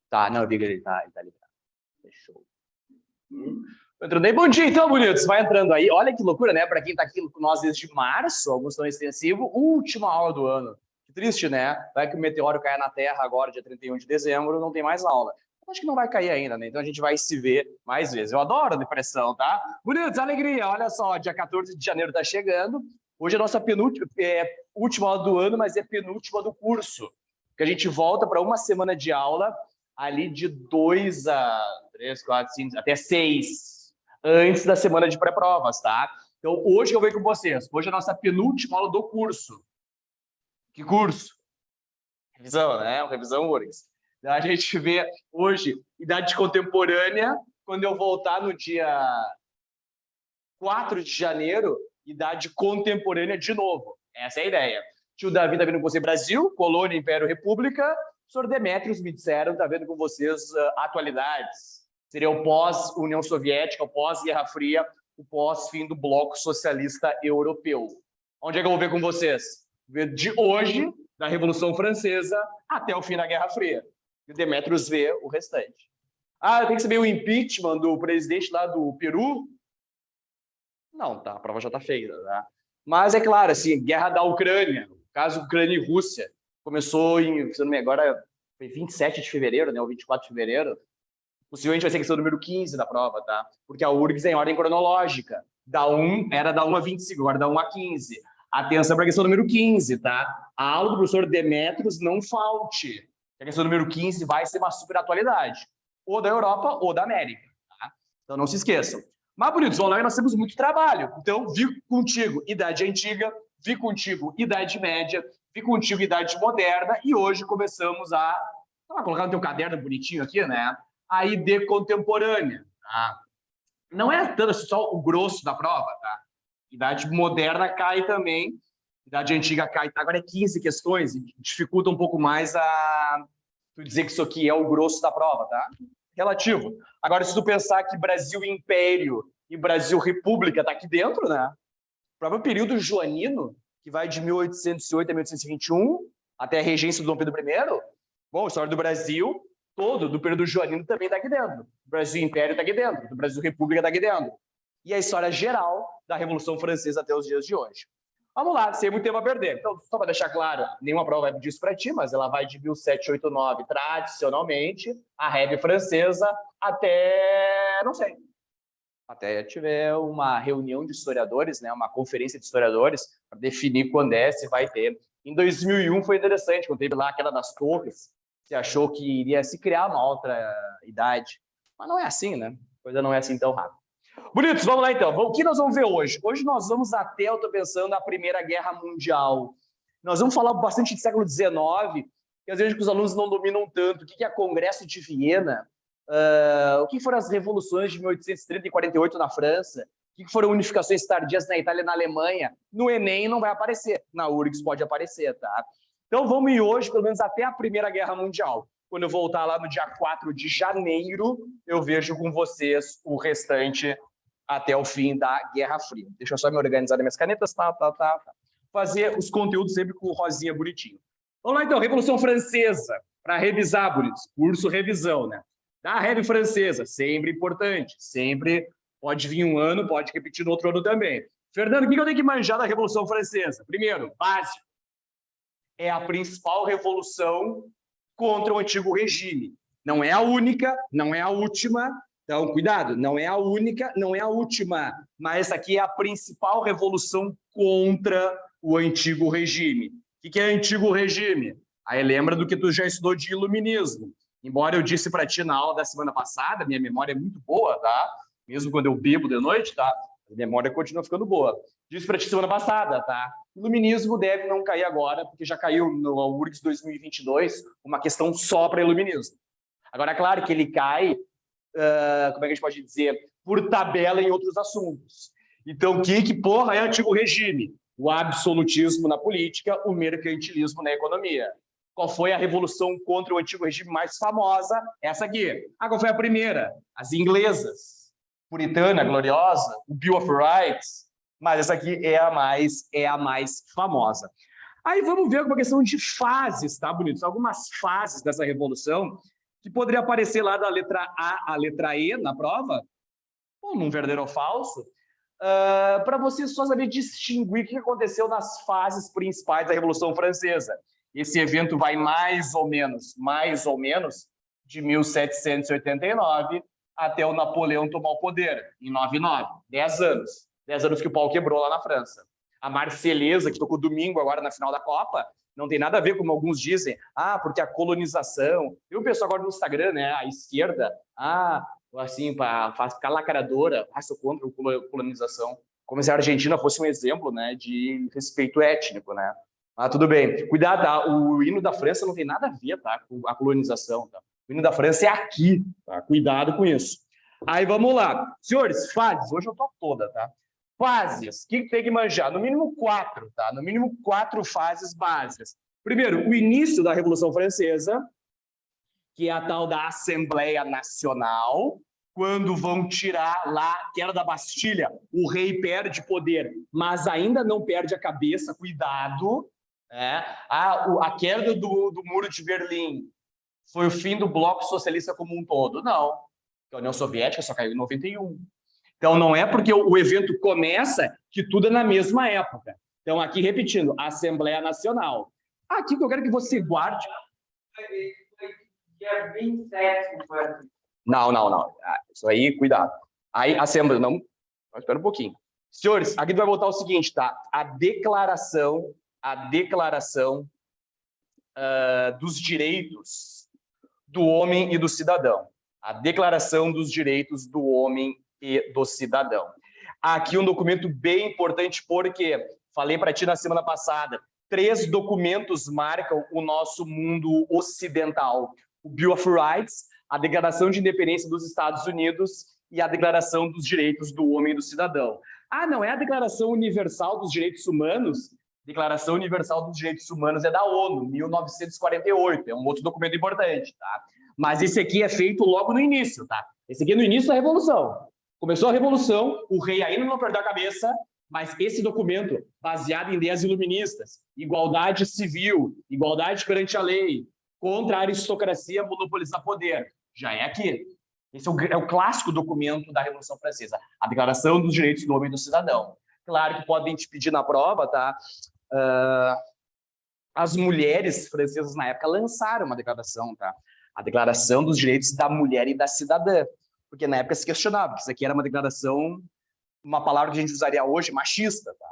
Tá, não, eu vi que ele tá liberado. Fechou. Entrando aí. Bom dia, então, bonitos. Vai entrando aí. Olha que loucura, né? Para quem tá aqui com nós desde março, alguns estão extensivo, última aula do ano. Que triste, né? Vai que o meteoro caia na Terra agora, dia 31 de dezembro, não tem mais aula. Acho que não vai cair ainda, né? Então a gente vai se ver mais vezes. Eu adoro a depressão, tá? Bonitos, alegria. Olha só, dia 14 de janeiro tá chegando. Hoje é a nossa última aula do ano, mas é penúltima do curso. Que a gente volta para uma semana de aula, ali de 2 a 3, 4, 5, até 6, antes da semana de pré-provas, tá? Então, hoje eu venho com vocês. Hoje é a nossa penúltima aula do curso. Que curso? Revisão, né? Revisão URGS. A gente vê hoje idade contemporânea, quando eu voltar no dia 4 de janeiro, idade contemporânea de novo. Essa é a ideia. Tio Davi tá vindo com você, Brasil, Colônia, Império, República. O senhor Demetrios me disseram, tá vendo com vocês atualidades. Seria o pós-União Soviética, o pós-Guerra Fria, o pós-fim do Bloco Socialista Europeu. Onde é que eu vou ver com vocês? Ver de hoje, da Revolução Francesa, até o fim da Guerra Fria. E o Demetrios vê o restante. Ah, eu tenho que saber o impeachment do presidente lá do Peru? Não, tá, a prova já está feita, tá? Mas é claro, assim, guerra da Ucrânia, caso Ucrânia e Rússia, começou em, se não me engano, agora foi 27 de fevereiro, né, ou 24 de fevereiro, possivelmente vai ser a questão número 15 da prova, tá? Porque a URGS é em ordem cronológica, era da 1 a 25, agora da 1 a 15. Atenção para a questão número 15, tá? A aula do professor Demetrios não falte. A questão número 15 vai ser uma super atualidade, ou da Europa ou da América, tá? Então não se esqueçam. Mas, bonitos, online nós temos muito trabalho. Então, vi contigo idade antiga, vi contigo idade média, vi contigo idade moderna, e hoje começamos a... Vou colocar no teu caderno bonitinho aqui, né? A ID contemporânea, tá? Não é tanto só o grosso da prova, tá? Idade moderna cai também, idade antiga cai, tá? Agora é 15 questões, e dificulta um pouco mais a tu dizer que isso aqui é o grosso da prova, tá? Relativo. Agora, se tu pensar que Brasil Império e Brasil República tá aqui dentro, né? O próprio período joanino, que vai de 1808 a 1821, até a regência do Dom Pedro I, bom, a história do Brasil todo, do período joanino, também tá aqui dentro. O Brasil Império tá aqui dentro, o Brasil República tá aqui dentro. E a história geral da Revolução Francesa até os dias de hoje. Vamos lá, sem muito tempo a perder. Então, só para deixar claro, nenhuma prova vai disso para ti, mas ela vai de 1789, tradicionalmente, a Rev francesa, até, não sei, até tiver uma reunião de historiadores, né, uma conferência de historiadores, para definir quando é, se vai ter. Em 2001 foi interessante, quando teve lá aquela das torres, se achou que iria se criar uma outra idade. Mas não é assim, né? A coisa não é assim tão rápida. Bonitos, vamos lá então. O que nós vamos ver hoje? Hoje nós vamos até, eu estou pensando, a Primeira Guerra Mundial. Nós vamos falar bastante de século XIX, que às vezes os alunos não dominam tanto. O que é Congresso de Viena? O que foram as revoluções de 1830 e 48 na França? O que foram unificações tardias na Itália e na Alemanha? No Enem não vai aparecer, na URGS pode aparecer, tá? Então vamos ir hoje, pelo menos até a Primeira Guerra Mundial. Quando eu voltar lá no dia 4 de janeiro, eu vejo com vocês o restante até o fim da Guerra Fria. Deixa eu só me organizar nas minhas canetas, tá. Fazer os conteúdos sempre com rosinha bonitinho. Vamos lá então, Revolução Francesa, para revisar, bonitos. Curso revisão, né? Da Rev francesa, sempre importante, sempre pode vir um ano, pode repetir no outro ano também. Fernando, o que eu tenho que manjar da Revolução Francesa? Primeiro, básico. É a principal revolução contra o antigo regime. Não é a única, não é a última, então cuidado, não é a única, não é a última, mas essa aqui é a principal revolução contra o antigo regime. O que é antigo regime? Aí lembra do que tu já estudou de iluminismo. Embora eu disse para ti na aula da semana passada, minha memória é muito boa, tá? Mesmo quando eu bebo de noite, tá? A memória continua ficando boa. Disse para ti semana passada, tá? Iluminismo deve não cair agora, porque já caiu no URGS 2022 uma questão só para iluminismo. Agora, é claro que ele cai, como é que a gente pode dizer, por tabela em outros assuntos. Então, o que porra é antigo regime? O absolutismo na política, o mercantilismo na economia. Qual foi a revolução contra o antigo regime mais famosa? Essa aqui. Qual foi a primeira? As inglesas. Puritana, gloriosa, o Bill of Rights. Mas essa aqui é a mais famosa. Aí vamos ver uma questão de fases, tá, bonitos? Algumas fases dessa revolução que poderia aparecer lá da letra A à letra E na prova, ou num verdadeiro ou falso, para você só saber distinguir o que aconteceu nas fases principais da Revolução Francesa. Esse evento vai mais ou menos, de 1789 até o Napoleão tomar o poder, em 99. 10 anos. 10 anos que o pau quebrou lá na França. A Marselhesa, que tocou domingo agora na final da Copa, não tem nada a ver, como alguns dizem, porque a colonização... E o pessoal agora no Instagram, né, a esquerda, assim, para ficar lacradora, sou contra a colonização. Como se a Argentina fosse um exemplo, né, de respeito étnico, né? Tudo bem. Cuidado, tá? O hino da França não tem nada a ver, tá, com a colonização, tá? O hino da França é aqui, tá? Cuidado com isso. Aí vamos lá. Senhores, fases. Hoje eu tô toda, tá? Fases. O que tem que manjar? No mínimo 4, tá? No mínimo 4 fases básicas. Primeiro, o início da Revolução Francesa, que é a tal da Assembleia Nacional, quando vão tirar lá a queda da Bastilha, o rei perde poder, mas ainda não perde a cabeça, cuidado. A queda do Muro de Berlim foi o fim do bloco socialista como um todo? Não. A União Soviética só caiu em 91. Então, não é porque o evento começa que tudo é na mesma época. Então, aqui, repetindo, Assembleia Nacional. Aqui que eu quero que você guarde... Dia 27. Não. Isso aí, cuidado. Aí, Assembleia... Não, espera um pouquinho. Senhores, aqui vai voltar o seguinte, tá? A declaração dos direitos do homem e do cidadão. A Declaração dos Direitos do Homem e do Cidadão. Aqui um documento bem importante, porque falei para ti na semana passada, 3 documentos marcam o nosso mundo ocidental. O Bill of Rights, a Declaração de Independência dos Estados Unidos e a Declaração dos Direitos do Homem e do Cidadão. Não é a Declaração Universal dos Direitos Humanos? Declaração Universal dos Direitos Humanos é da ONU, 1948, é um outro documento importante, tá? Mas esse aqui é feito logo no início, tá? Esse aqui é no início da Revolução. Começou a Revolução, o rei ainda não perdeu a cabeça, mas esse documento, baseado em ideias iluministas, igualdade civil, igualdade perante a lei, contra a aristocracia monopolizar poder, já é aqui. Esse é o clássico documento da Revolução Francesa, a Declaração dos Direitos do Homem e do Cidadão. Claro que podem te pedir na prova, tá? As mulheres francesas na época lançaram uma declaração, tá? A Declaração dos Direitos da Mulher e da Cidadã, porque na época se questionava que isso aqui era uma declaração, uma palavra que a gente usaria hoje, machista, tá?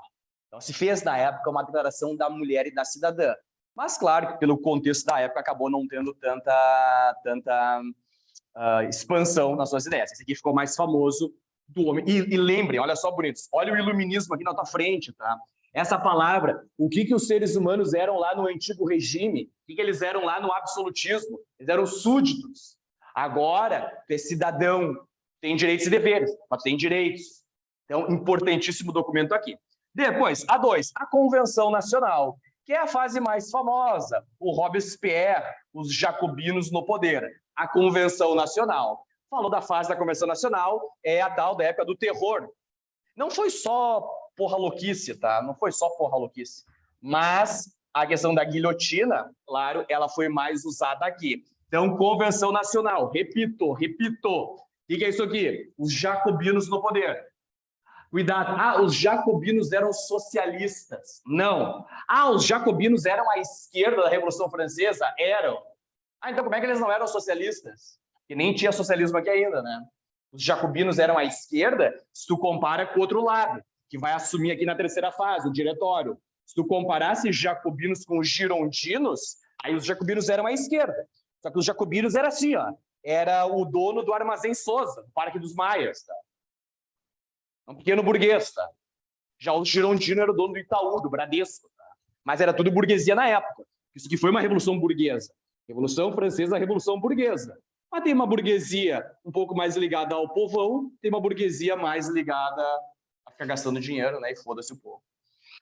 Então se fez na época uma declaração da mulher e da cidadã, mas claro que pelo contexto da época acabou não tendo tanta expansão nas suas ideias. Esse aqui ficou mais famoso do homem. E lembrem, olha só, bonitos, olha o iluminismo aqui na tua frente, tá? Essa palavra, o que os seres humanos eram lá no antigo regime, o que eles eram lá no absolutismo? Eles eram súditos. Agora, tu é cidadão, tem direitos e deveres, mas tem direitos. Então, importantíssimo documento aqui. Depois, a 2, a Convenção Nacional, que é a fase mais famosa, o Robespierre, os jacobinos no poder. A Convenção Nacional. Falou da fase da Convenção Nacional, é a tal da época do terror. Não foi só porra louquice, tá? Não foi só porra louquice. Mas a questão da guilhotina, claro, ela foi mais usada aqui. Então, Convenção Nacional, repito. O que é isso aqui? Os jacobinos no poder. Cuidado. Os jacobinos eram socialistas. Não. Os jacobinos eram a esquerda da Revolução Francesa? Eram. Então como é que eles não eram socialistas? Que nem tinha socialismo aqui ainda, né? Os jacobinos eram a esquerda, se tu compara com o outro lado, que vai assumir aqui na terceira fase, o diretório. Se tu comparasse jacobinos com os girondinos, aí os jacobinos eram a esquerda. Só que os jacobinos era assim, ó. Era o dono do Armazém Souza, do Parque dos Maias, tá? Um pequeno burguês, tá? Já o girondino era o dono do Itaú, do Bradesco, tá? Mas era tudo burguesia na época. Isso aqui foi uma revolução burguesa. Revolução Francesa, Revolução Burguesa. Mas tem uma burguesia um pouco mais ligada ao povão, tem uma burguesia mais ligada a ficar gastando dinheiro, né? E foda-se o povo.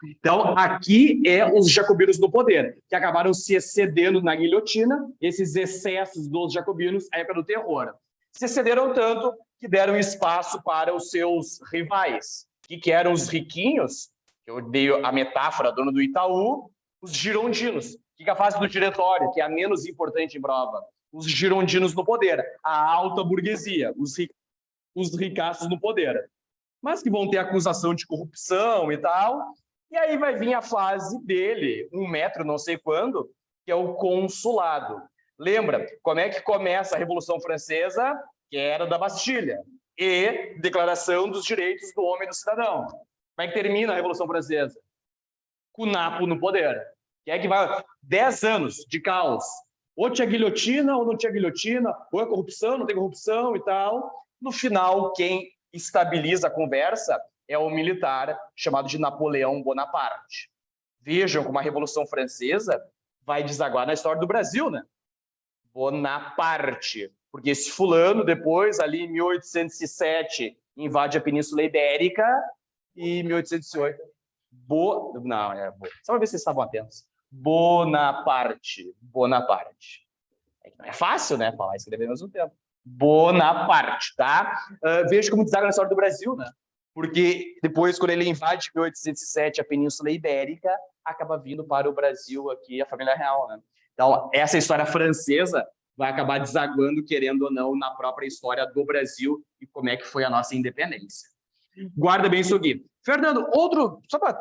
Então, aqui é os jacobinos no poder, que acabaram se excedendo na guilhotina, esses excessos dos jacobinos, a época do terror. Se excederam tanto que deram espaço para os seus rivais, que eram os riquinhos, que eu dei a metáfora, dono do Itaú, os girondinos, que é a fase do diretório, que é a menos importante em prova. os girondinos no poder, a alta burguesia, os ricaços no poder. Mas que vão ter acusação de corrupção e tal. E aí vai vir a fase dele, 1 metro não sei quando, que é o consulado. Lembra como é que começa a Revolução Francesa? Queda da Bastilha e Declaração dos Direitos do Homem e do Cidadão. Como é que termina a Revolução Francesa? Com o Napo no poder. Que é que vai 10 anos de caos. Ou tinha guilhotina ou não tinha guilhotina, ou é corrupção, não tem corrupção e tal. No final, quem estabiliza a conversa é o militar chamado de Napoleão Bonaparte. Vejam como a Revolução Francesa vai desaguar na história do Brasil, né? Bonaparte. Porque esse fulano, depois, ali em 1807, invade a Península Ibérica e em 1808... Só para ver se vocês estavam atentos. Bonaparte. Não é fácil, né? Falar e escrever ao mesmo tempo. Bonaparte, tá? Veja como deságua na história do Brasil, né? Porque depois, quando ele invade em 1807 a Península Ibérica, acaba vindo para o Brasil aqui a família real, né? Então, essa história francesa vai acabar desaguando, querendo ou não, na própria história do Brasil e como é que foi a nossa independência. Guarda bem isso aqui. Fernando, só para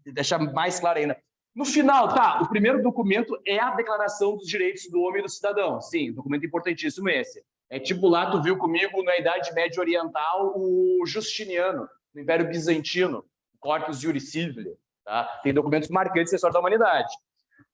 deixar mais claro ainda. No final, tá, o primeiro documento é a Declaração dos Direitos do Homem e do Cidadão. Sim, documento importantíssimo esse. É tipo lá, tu viu comigo na Idade Média Oriental, o Justiniano, no Império Bizantino, o Corpus Juris Civile. Tá? Tem documentos marcantes da história da humanidade.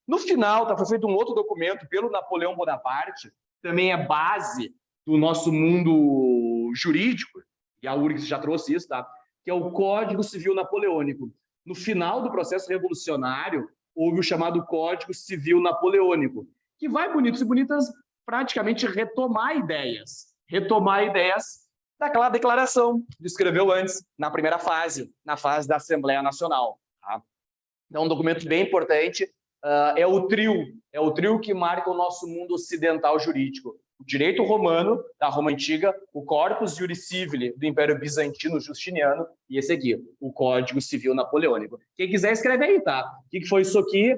No final, foi feito um outro documento pelo Napoleão Bonaparte, também é base do nosso mundo jurídico, e a URGS já trouxe isso, tá? Que é o Código Civil Napoleônico. No final do processo revolucionário, houve o chamado Código Civil Napoleônico, que vai, bonitos e bonitas, praticamente retomar ideias daquela declaração que escreveu antes, na primeira fase, na fase da Assembleia Nacional. Tá? Então, um documento bem importante, é o trio que marca o nosso mundo ocidental jurídico. O direito romano, da Roma Antiga, o Corpus Juris Civile, do Império Bizantino Justiniano, e esse aqui, o Código Civil Napoleônico. Quem quiser escreve aí, tá? O que foi isso aqui?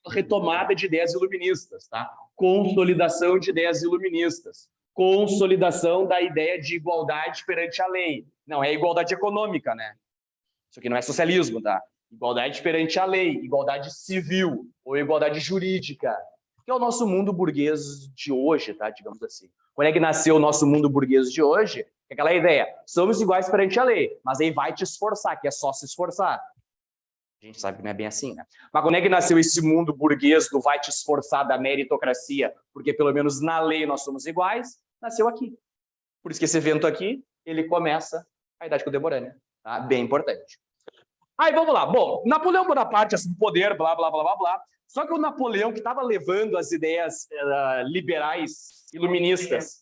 Retomada de ideias iluministas, tá? Consolidação de ideias iluministas. Consolidação da ideia de igualdade perante a lei. Não é igualdade econômica, né? Isso aqui não é socialismo, tá? Igualdade perante a lei, igualdade civil ou igualdade jurídica, que é o nosso mundo burguês de hoje, tá? Digamos assim. Quando é que nasceu o nosso mundo burguês de hoje? É aquela ideia, somos iguais perante a lei, mas aí vai te esforçar, que é só se esforçar. A gente sabe que não é bem assim, né? Mas quando é que nasceu esse mundo burguês do vai te esforçar, da meritocracia, porque pelo menos na lei nós somos iguais? Nasceu aqui. Por isso que esse evento aqui, ele começa a Idade Contemporânea, tá? Bem importante. Aí, vamos lá. Bom, Napoleão Bonaparte assume o poder, blá, blá, blá, blá, blá. Só que o Napoleão, que estava levando as ideias liberais, iluministas,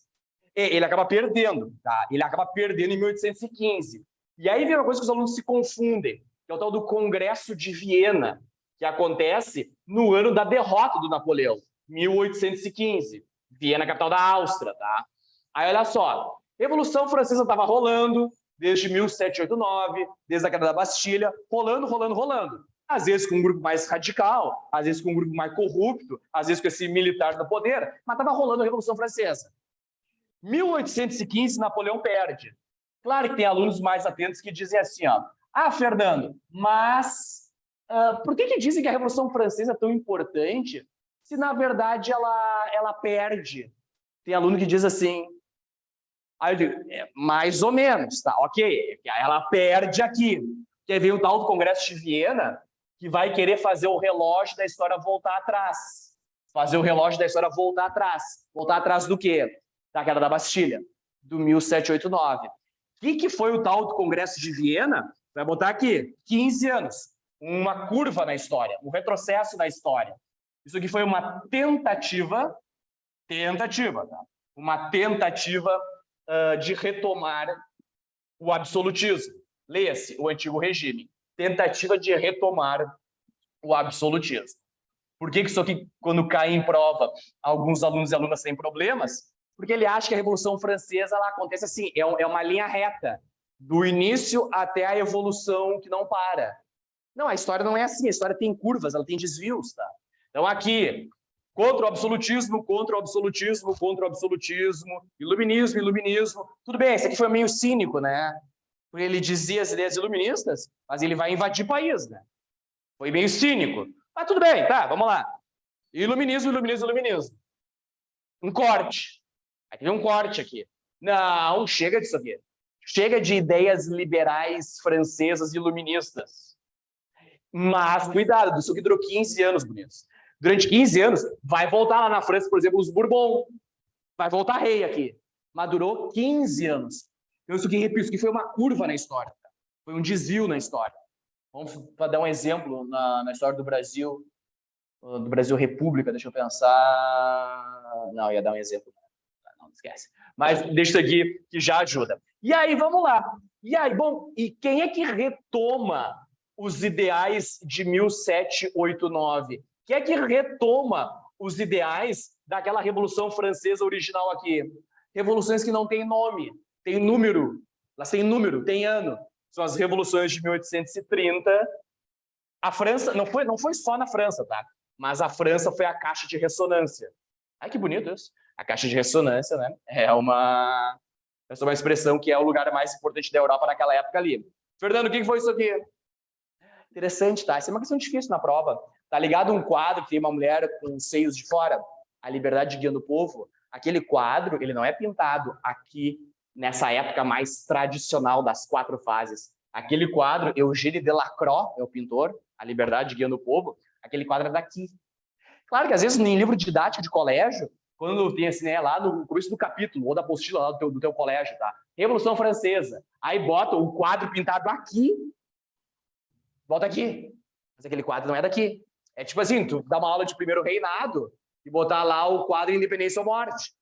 ele acaba perdendo, tá? Ele acaba perdendo em 1815. E aí vem uma coisa que os alunos se confundem, que é o tal do Congresso de Viena, que acontece no ano da derrota do Napoleão, 1815. Viena, capital da Áustria, tá? Aí, olha só, Revolução Francesa estava rolando, desde 1789, desde a queda da Bastilha, rolando. Às vezes com um grupo mais radical, às vezes com um grupo mais corrupto, às vezes com esse militar no poder, mas estava rolando a Revolução Francesa. 1815, Napoleão perde. Claro que tem alunos mais atentos que dizem assim, ó, Fernando, mas por que dizem que a Revolução Francesa é tão importante se, na verdade, ela perde? Tem aluno que diz assim, aí eu digo, mais ou menos, tá? Ok, ela perde aqui. Que aí vem o tal do Congresso de Viena, que vai querer fazer o relógio da história voltar atrás. Fazer o relógio da história voltar atrás. Voltar atrás do quê? Da queda da Bastilha, do 1789. O que foi o tal do Congresso de Viena? Vai botar aqui, 15 anos. Uma curva na história, um retrocesso na história. Isso aqui foi uma tentativa, tá? Uma tentativa de retomar o absolutismo. Leia-se, o antigo regime. Tentativa de retomar o absolutismo. Por que isso aqui, quando cai em prova, alguns alunos e alunas têm problemas? Porque ele acha que a Revolução Francesa ela acontece assim, é uma linha reta, do início até a evolução que não para. Não, a história não é assim, a história tem curvas, ela tem desvios, tá? Então aqui, Contra o absolutismo, contra o absolutismo, contra o absolutismo, iluminismo, iluminismo. Tudo bem, esse aqui foi meio cínico, né? Porque ele dizia as ideias iluministas, mas ele vai invadir país, né? Foi meio cínico. Mas tudo bem, tá, vamos lá. Iluminismo, iluminismo, iluminismo. Um corte. Aí teve um corte aqui. Não, chega disso aqui. Chega de ideias liberais francesas iluministas. Mas, cuidado, isso aqui durou 15 anos, bonitos. Durante 15 anos, vai voltar lá na França, por exemplo, os Bourbon. Vai voltar rei aqui. Mas durou 15 anos. Então, isso aqui, repito, isso aqui foi uma curva na história. Foi um desvio na história. Vamos dar um exemplo na história do Brasil República, deixa eu pensar. Não, ia dar um exemplo. Não, esquece. Mas deixa isso aqui que já ajuda. E aí, vamos lá. E aí, bom, e quem é que retoma os ideais de 1789? Quem é que retoma os ideais daquela Revolução Francesa original aqui? Revoluções que não têm nome, têm número. Elas têm número, têm ano. São as revoluções de 1830. A França, não foi só na França, tá? Mas a França foi a caixa de ressonância. Ai, que bonito isso. A caixa de ressonância, né? É uma expressão que é o lugar mais importante da Europa naquela época ali. Fernando, o que foi isso aqui? Interessante, tá? Isso é uma questão difícil na prova. Tá ligado um quadro que tem uma mulher com os seios de fora? A Liberdade Guiando o Povo. Aquele quadro, ele não é pintado aqui, nessa época mais tradicional das 4 fases. Aquele quadro, Eugène Delacroix é o pintor, A Liberdade Guiando o Povo. Aquele quadro é daqui. Claro que às vezes em livro didático de colégio, quando tem assim, né, lá no começo do capítulo, ou da apostila lá do teu colégio, tá? Revolução Francesa. Aí bota o quadro pintado aqui, bota aqui. Mas aquele quadro não é daqui. É tipo assim, tu dá uma aula de primeiro reinado e botar lá o quadro Independência ou Morte.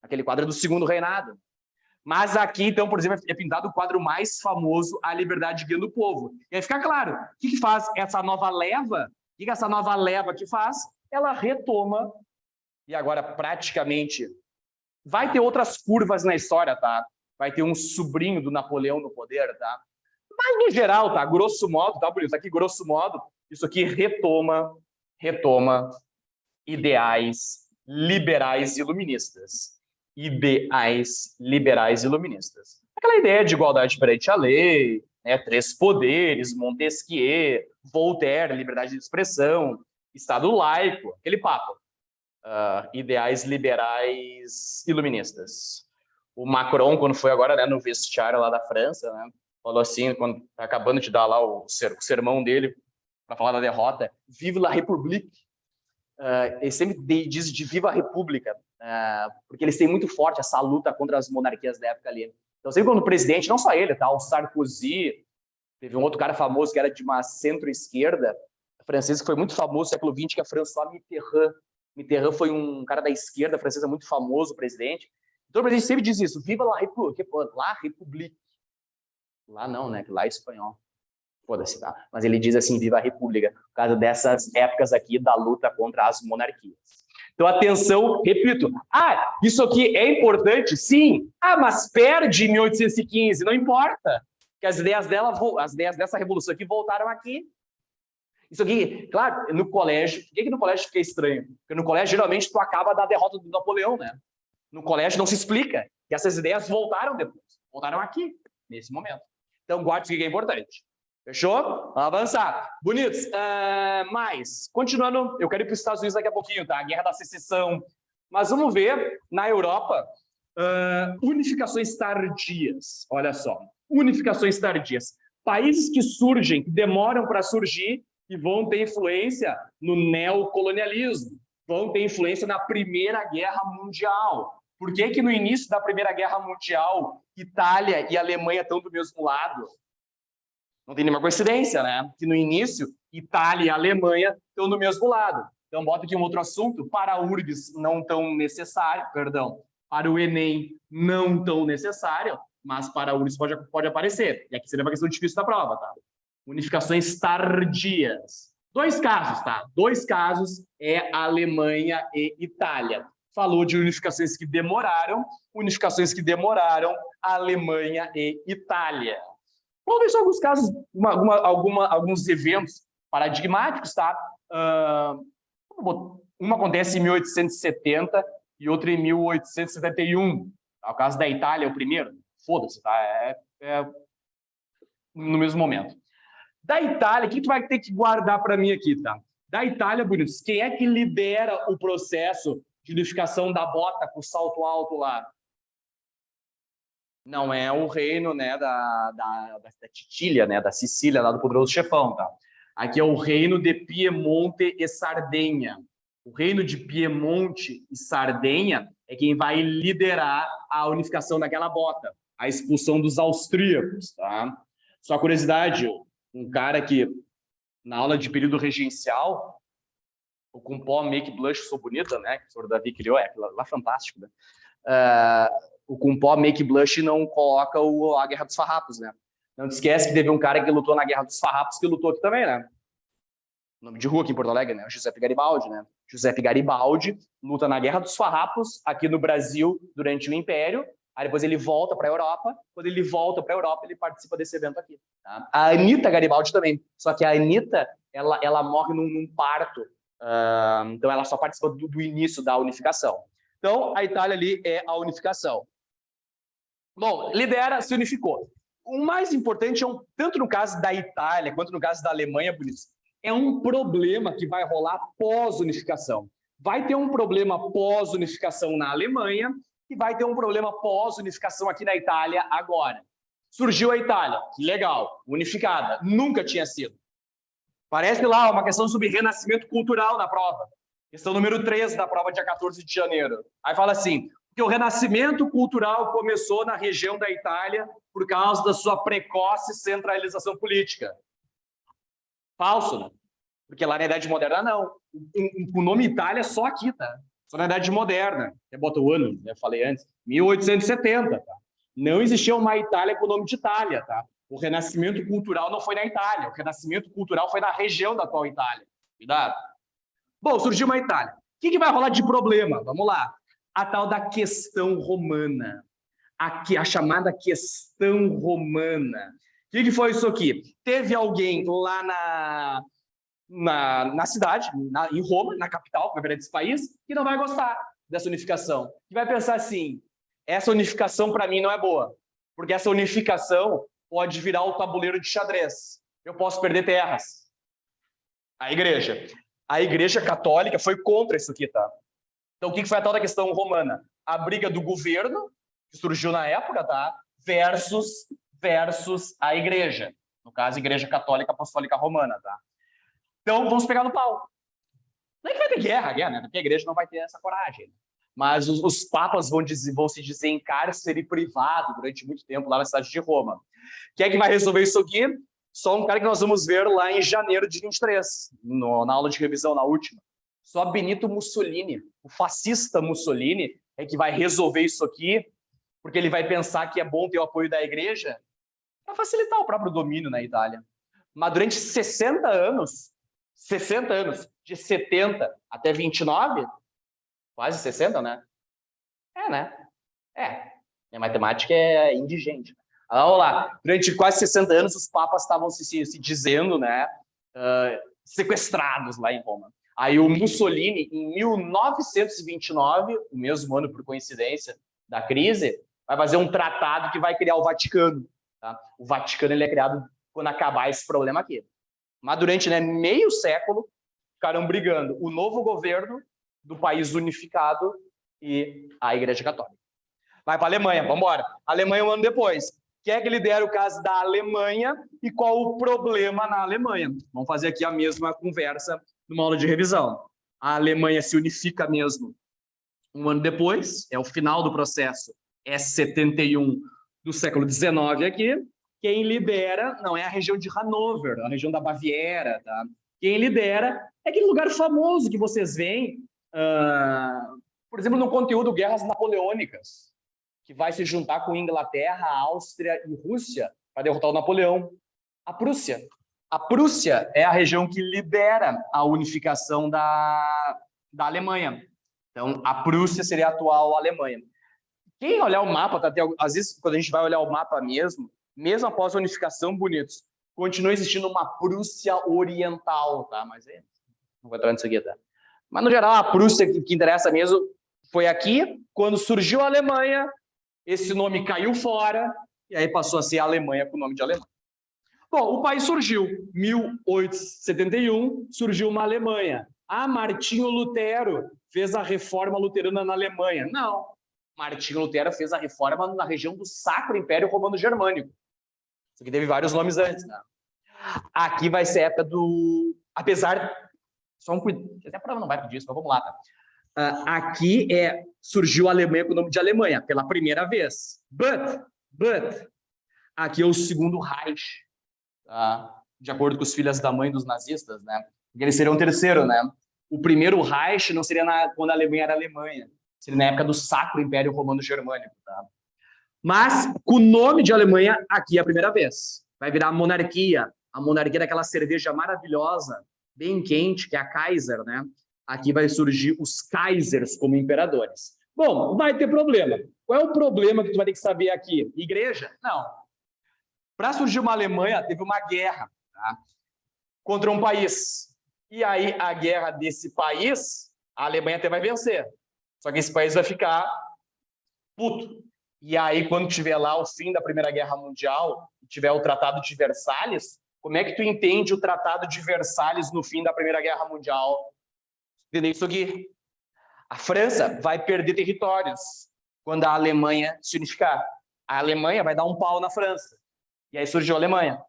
Aquele quadro é do segundo reinado. Mas aqui, então, por exemplo, é pintado o quadro mais famoso, A Liberdade Guiando o Povo. E aí fica claro, o que faz essa nova leva? O que essa nova leva que faz? Ela retoma, e agora praticamente vai ter outras curvas na história, tá? Vai ter um sobrinho do Napoleão no poder, tá? Mas no geral, tá? Grosso modo, tá, Bruno? Isso aqui, grosso modo, isso aqui retoma ideais liberais iluministas. Ideais liberais iluministas. Aquela ideia de igualdade perante a lei, né, 3 poderes, Montesquieu, Voltaire, liberdade de expressão, Estado laico, aquele papo. Ideais liberais iluministas. O Macron, quando foi agora, né, no vestiário lá da França, né, falou assim, quando tá acabando de dar lá o sermão dele para falar da derrota, Vive la République. Ele sempre diz de Viva a República, porque eles têm muito forte essa luta contra as monarquias da época ali. Então, sempre quando o presidente, não só ele, tá? O Sarkozy, teve um outro cara famoso que era de uma centro-esquerda francesa, que foi muito famoso no século XX, que é François Mitterrand. Mitterrand foi um cara da esquerda francesa muito famoso, presidente. Então, o presidente sempre diz isso, Viva la République. La République. Lá não, né? Lá é espanhol. Foda-se, tá? Mas ele diz assim, Viva a República, por causa dessas épocas aqui da luta contra as monarquias. Então, atenção, repito. Isso aqui é importante? Sim. Mas perde em 1815, não importa. Porque as ideias dessa revolução aqui voltaram aqui. Isso aqui, claro, no colégio, por que no colégio fica estranho? Porque no colégio, geralmente, tu acaba da derrota do Napoleão, né? No colégio não se explica que essas ideias voltaram depois. Voltaram aqui, nesse momento. Então, guarde isso que é importante. Fechou? Vamos avançar. Bonitos. Mais. Continuando, eu quero ir para os Estados Unidos daqui a pouquinho, tá? A Guerra da Secessão. Mas vamos ver, na Europa, unificações tardias. Olha só. Unificações tardias. Países que surgem, que demoram para surgir e vão ter influência no neocolonialismo. Vão ter influência na Primeira Guerra Mundial. Por que que no início da Primeira Guerra Mundial, Itália e Alemanha estão do mesmo lado? Não tem nenhuma coincidência, né? Que no início, Itália e Alemanha estão do mesmo lado. Então, bota aqui um outro assunto. Para a URGS, não tão necessário, perdão. Para o Enem, não tão necessário, mas para a URGS pode aparecer. E aqui seria uma questão difícil da prova, tá? Unificações tardias. 2 casos, tá? 2 casos é Alemanha e Itália. Falou de unificações que demoraram, Alemanha e Itália. Vamos ver só alguns casos, alguns eventos paradigmáticos, tá? Uma acontece em 1870 e outra em 1871. Tá? O caso da Itália é o primeiro. Foda-se, tá? É no mesmo momento. Da Itália, o que tu vai ter que guardar para mim aqui, tá? Da Itália, bonitos, quem é que lidera o processo de unificação da bota com o salto alto lá? Não é o reino, né, da Titília, né, da Sicília, lá do poderoso chefão, tá? Aqui é o reino de Piemonte e Sardenha. O reino de Piemonte e Sardenha é quem vai liderar a unificação daquela bota, a expulsão dos austríacos, tá? Só curiosidade, um cara que, na aula de período regencial, o com pó make blush sou bonita, né, que o professor Davi criou, lá fantástico, né? O com pó make blush não coloca a Guerra dos Farrapos, né? Não te esquece que teve um cara que lutou na Guerra dos Farrapos que lutou aqui também, né? Nome de rua aqui em Porto Alegre, né? Giuseppe Garibaldi, né? Giuseppe Garibaldi luta na Guerra dos Farrapos aqui no Brasil durante o Império. Aí depois ele volta para a Europa. Quando ele volta para a Europa, ele participa desse evento aqui. Tá? A Anitta Garibaldi também. Só que a Anitta, ela morre num parto. Então ela só participa do início da unificação. Então a Itália ali é a unificação. Bom, lidera, se unificou. O mais importante, tanto no caso da Itália quanto no caso da Alemanha, é um problema que vai rolar pós-unificação. Vai ter um problema pós-unificação na Alemanha e vai ter um problema pós-unificação aqui na Itália agora. Surgiu a Itália, que legal, unificada, nunca tinha sido. Parece lá uma questão sobre renascimento cultural na prova. Questão número 3 da prova, dia 14 de janeiro. Aí fala assim, que o renascimento cultural começou na região da Itália por causa da sua precoce centralização política. Falso, né? Porque lá na Idade Moderna, não. O nome Itália é só aqui, tá? Só na Idade Moderna. Até bota o ano, eu falei antes. 1870, tá? Não existia uma Itália com o nome de Itália, tá? O renascimento cultural não foi na Itália. O renascimento cultural foi na região da atual Itália. Cuidado. Bom, surgiu uma Itália. O que vai rolar de problema? Vamos lá. A tal da questão romana. A chamada questão romana. O que foi isso aqui? Teve alguém lá na cidade, em Roma, na capital, na verdade, desse país, que não vai gostar dessa unificação. Que vai pensar assim, essa unificação para mim não é boa, porque essa unificação pode virar o tabuleiro de xadrez. Eu posso perder terras. A Igreja Católica foi contra isso aqui, tá? Então, o que foi a tal da questão romana? A briga do governo, que surgiu na época, tá? Versus a Igreja. No caso, a Igreja Católica Apostólica Romana, tá? Então, vamos pegar no pau. Não é que vai ter guerra, né? Porque a Igreja não vai ter essa coragem. Mas os papas vão se dizer em cárcere privado durante muito tempo lá na cidade de Roma. Quem é que vai resolver isso aqui? Só um cara que nós vamos ver lá em janeiro de 23, na aula de revisão, na última. Só Benito Mussolini, o fascista Mussolini, é que vai resolver isso aqui, porque ele vai pensar que é bom ter o apoio da Igreja para facilitar o próprio domínio na Itália. Mas durante 60 anos, de 70 até 29, quase 60, né? Né? Minha matemática é indigente. Vamos lá. Durante quase 60 anos, os papas estavam se dizendo, né, sequestrados lá em Roma. Aí o Mussolini, em 1929, o mesmo ano, por coincidência, da crise, vai fazer um tratado que vai criar o Vaticano. Tá? O Vaticano ele é criado quando acabar esse problema aqui. Mas durante meio século, ficaram brigando o novo governo do país unificado e a Igreja Católica. Vai para a Alemanha, vamos embora. Alemanha um ano depois. Quem é que lidera o caso da Alemanha e qual o problema na Alemanha? Vamos fazer aqui a mesma conversa numa aula de revisão. A Alemanha se unifica mesmo um ano depois, é o final do processo, é 71 do século XIX aqui. Quem lidera não é a região de Hanover, a região da Baviera, tá? Quem lidera é aquele lugar famoso que vocês veem, por exemplo, no conteúdo Guerras Napoleônicas, que vai se juntar com Inglaterra, Áustria e Rússia para derrotar o Napoleão. A Prússia. A Prússia é a região que lidera a unificação da Alemanha. Então, a Prússia seria a atual Alemanha. Quem olhar o mapa, tá, às vezes, quando a gente vai olhar o mapa mesmo após a unificação, bonitos, continua existindo uma Prússia Oriental, tá? Mas não vou entrar nisso aqui, tá? Mas, no geral, a Prússia, que interessa mesmo, foi aqui. Quando surgiu a Alemanha, esse nome caiu fora, e aí passou a ser a Alemanha com o nome de Alemanha. Bom, o país surgiu. 1871, surgiu uma Alemanha. Ah, Martinho Lutero fez a reforma luterana na Alemanha. Não. Martinho Lutero fez a reforma na região do Sacro Império Romano Germânico. Isso aqui teve vários nomes antes, né? Aqui vai ser a época do... Apesar... Só um cuidado. Até a prova não vai pedir isso, mas vamos lá, tá? Aqui surgiu a Alemanha com o nome de Alemanha, pela primeira vez. But, aqui é o segundo Reich, tá? De acordo com os filhos da mãe dos nazistas, né? Porque eles seriam o terceiro, né? O primeiro Reich não seria quando a Alemanha era Alemanha, seria na época do Sacro Império Romano Germânico, tá? Mas, com o nome de Alemanha, aqui é a primeira vez. Vai virar a monarquia daquela cerveja maravilhosa, bem quente, que é a Kaiser, né? Aqui vai surgir os Kaisers como imperadores. Bom, vai ter problema. Qual é o problema que tu vai ter que saber aqui? Igreja? Não. Para surgir uma Alemanha, teve uma guerra, tá? Contra um país. E aí, a guerra desse país, a Alemanha até vai vencer. Só que esse país vai ficar puto. E aí, quando tiver lá o fim da Primeira Guerra Mundial, tiver o Tratado de Versalhes, como é que tu entende o Tratado de Versalhes no fim da Primeira Guerra Mundial? Entendeu isso aqui? A França vai perder territórios quando a Alemanha se unificar. A Alemanha vai dar um pau na França. E aí surgiu a Alemanha.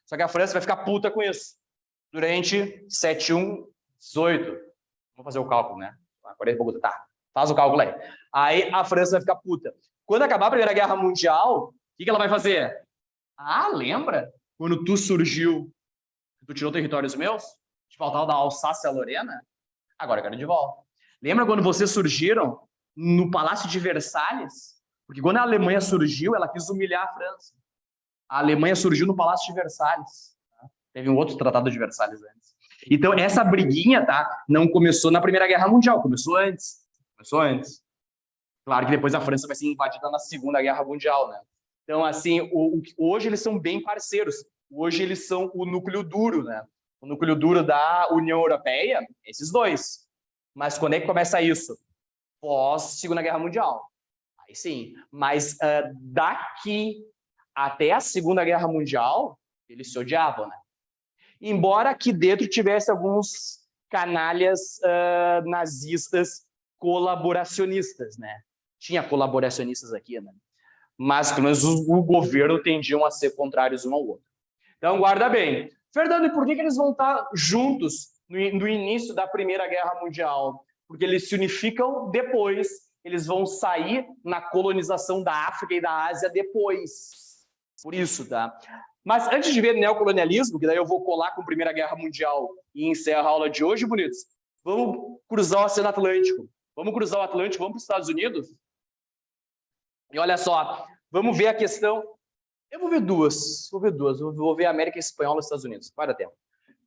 Só que a França vai ficar puta com isso. Durante 7, 18. Vou fazer o cálculo, né? 40 e pouco. Tá, faz o cálculo aí. Aí a França vai ficar puta. Quando acabar a Primeira Guerra Mundial, o que ela vai fazer? Ah, lembra? Quando tu surgiu, tu tirou territórios meus? Te faltava da Alsácia a Lorena? Agora eu quero de volta. Lembra quando vocês surgiram no Palácio de Versalhes? Porque quando a Alemanha surgiu, ela quis humilhar a França. A Alemanha surgiu no Palácio de Versalhes. Tá? Teve um outro Tratado de Versalhes antes. Então, essa briguinha, tá, não começou na Primeira Guerra Mundial, começou antes. Claro que depois a França vai ser invadida na Segunda Guerra Mundial, né? Então, assim, hoje eles são bem parceiros. Hoje eles são o núcleo duro, né? O núcleo duro da União Europeia, esses dois. Mas quando é que começa isso? Pós-Segunda Guerra Mundial. Aí sim. Mas daqui até a Segunda Guerra Mundial, eles se odiavam, né? Embora aqui dentro tivesse alguns canalhas nazistas colaboracionistas, né? Tinha colaboracionistas aqui, né? Mas, pelo menos, o governo tendiam a ser contrários um ao outro. Então, guarda bem. Fernando, e por que eles vão estar juntos no início da Primeira Guerra Mundial? Porque eles se unificam depois, eles vão sair na colonização da África e da Ásia depois. Por isso, tá? Mas antes de ver neocolonialismo, que daí eu vou colar com a Primeira Guerra Mundial e encerrar a aula de hoje, bonitos, vamos cruzar o Oceano Atlântico. Vamos cruzar o Atlântico, vamos para os Estados Unidos? E olha só, vamos ver a questão... Eu vou ver duas. Vou ver a América Espanhola e os Estados Unidos. Vai dar tempo.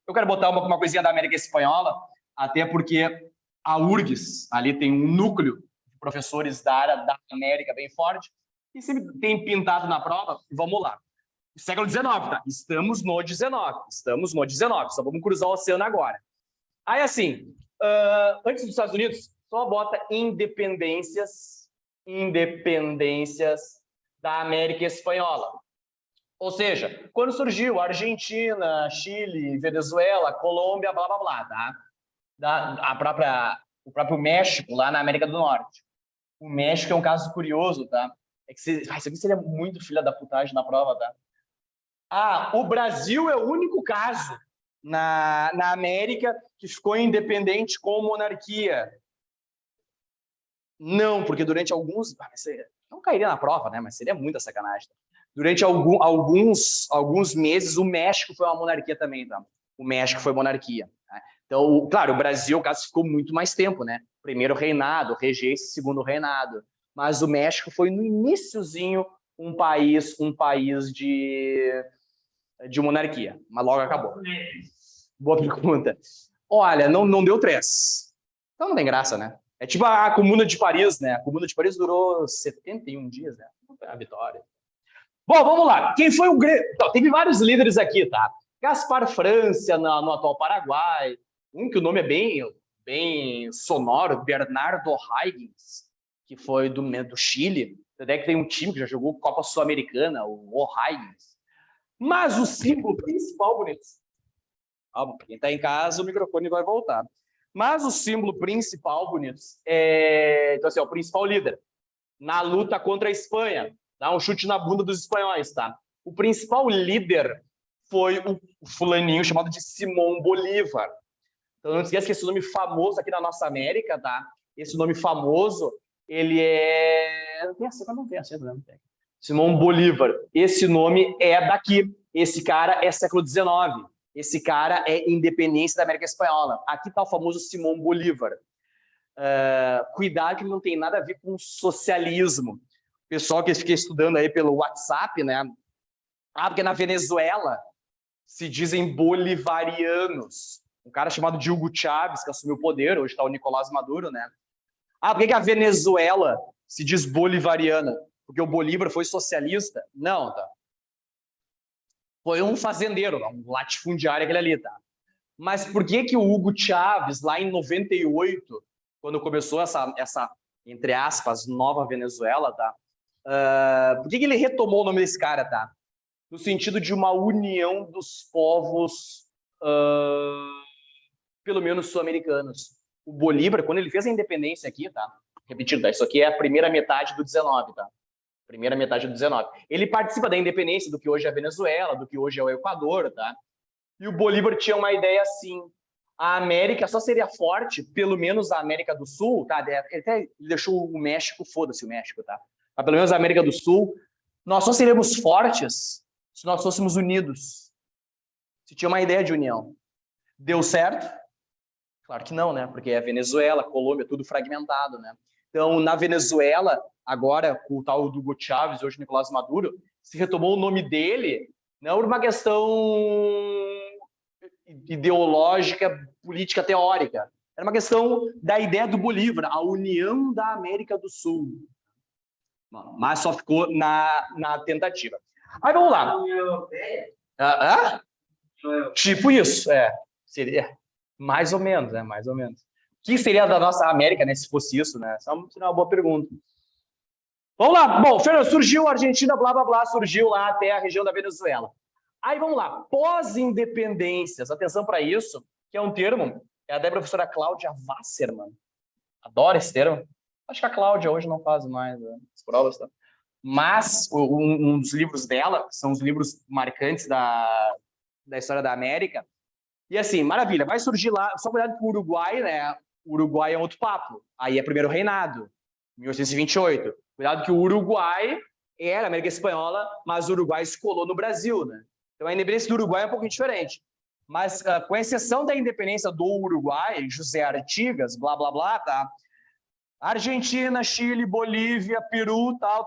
Eu quero botar uma coisinha da América Espanhola, até porque a URGS, ali tem um núcleo de professores da área da América bem forte, e sempre tem pintado na prova. Vamos lá. Século XIX, tá? Estamos no 19. Só vamos cruzar o oceano agora. Aí, assim, antes dos Estados Unidos, só bota independências da América Espanhola. Ou seja, quando surgiu Argentina, Chile, Venezuela, Colômbia, blá, blá, blá, tá? O próprio México, lá na América do Norte. O México é um caso curioso, tá? Isso aqui seria muito filha da putagem na prova, tá? O Brasil é o único caso na América que ficou independente com monarquia. Não, porque durante alguns... Não cairia na prova, né? Mas seria muita sacanagem. Durante alguns meses, o México foi uma monarquia também, tá? O México foi monarquia. Tá? Então, claro, o Brasil, o caso, ficou muito mais tempo, né? Primeiro reinado, regência, segundo reinado. Mas o México foi, no iniciozinho, um país de monarquia. Mas logo acabou. Boa pergunta. Olha, não deu 3. Então não tem graça, né? É tipo a Comuna de Paris, né? A Comuna de Paris durou 71 dias, né? A vitória. Bom, vamos lá. Quem foi o grande... Teve vários líderes aqui, tá? Gaspar França, no atual Paraguai. Que o nome é bem bem sonoro, Bernardo O'Higgins, que foi do Chile. Até que tem um time que já jogou Copa Sul-Americana, o O'Higgins. Mas o símbolo principal, bonito. Quem está em casa, o microfone vai voltar. Mas o símbolo principal, bonitos, então, assim, o principal líder na luta contra a Espanha. Dá um chute na bunda dos espanhóis, tá? O principal líder foi o fulaninho chamado de Simão Bolívar. Então, não esqueça que esse nome famoso aqui na nossa América, tá? Esse nome famoso, ele é... Não tem acento, não tem. Simão Bolívar. Esse nome é daqui. Esse cara é século XIX. Esse cara é independência da América Espanhola. Aqui está o famoso Simão Bolívar. Cuidado que ele não tem nada a ver com socialismo. O pessoal que fica estudando aí pelo WhatsApp, né? Porque na Venezuela se dizem bolivarianos. Um cara chamado Hugo Chávez, que assumiu o poder, hoje está o Nicolás Maduro, né? Por que a Venezuela se diz bolivariana? Porque o Bolívar foi socialista? Não, tá? Foi um fazendeiro, um latifundiário aquele ali, tá? Mas por que o Hugo Chávez, lá em 98, quando começou essa entre aspas, nova Venezuela, tá? Por que ele retomou o nome desse cara, tá? No sentido de uma união dos povos, pelo menos sul-americanos. O Bolívar, quando ele fez a independência aqui, tá? Repetindo, tá? Isso aqui é a primeira metade do 19, tá? Primeira metade do 19. Ele participa da independência do que hoje é a Venezuela, do que hoje é o Equador, tá? E o Bolívar tinha uma ideia assim: a América só seria forte, pelo menos a América do Sul, tá? Ele até deixou o México, foda-se o México, tá? Mas pelo menos a América do Sul, nós só seríamos fortes se nós fôssemos unidos. Se tinha uma ideia de união. Deu certo? Claro que não, né? Porque é Venezuela, Colômbia, tudo fragmentado, né? Então, na Venezuela, agora, com o tal do Hugo Chávez, hoje Nicolás Maduro, se retomou o nome dele, não por uma questão ideológica, política, teórica. Era uma questão da ideia do Bolívar, a união da América do Sul. Mas só ficou na tentativa. Aí vamos lá. Tipo isso, seria mais ou menos, né? Mais ou menos. O que seria da nossa América, né, se fosse isso, né? Essa é uma boa pergunta. Vamos lá. Bom, surgiu a Argentina, blá, blá, blá, surgiu lá até a região da Venezuela. Aí vamos lá. Pós-independências, atenção para isso, que é um termo, é a da professora Cláudia Wasserman. Adoro esse termo. Acho que a Cláudia hoje não faz mais as provas, tá? Mas um dos livros dela, que são os livros marcantes da história da América. E assim, maravilha, vai surgir lá, só cuidado com o Uruguai, né? O Uruguai é outro papo. Aí é primeiro reinado, 1828. Cuidado que o Uruguai era América Espanhola, mas o Uruguai se colou no Brasil, né? Então a independência do Uruguai é um pouquinho diferente. Mas com exceção da independência do Uruguai, José Artigas, blá, blá, blá, tá? Argentina, Chile, Bolívia, Peru, tal,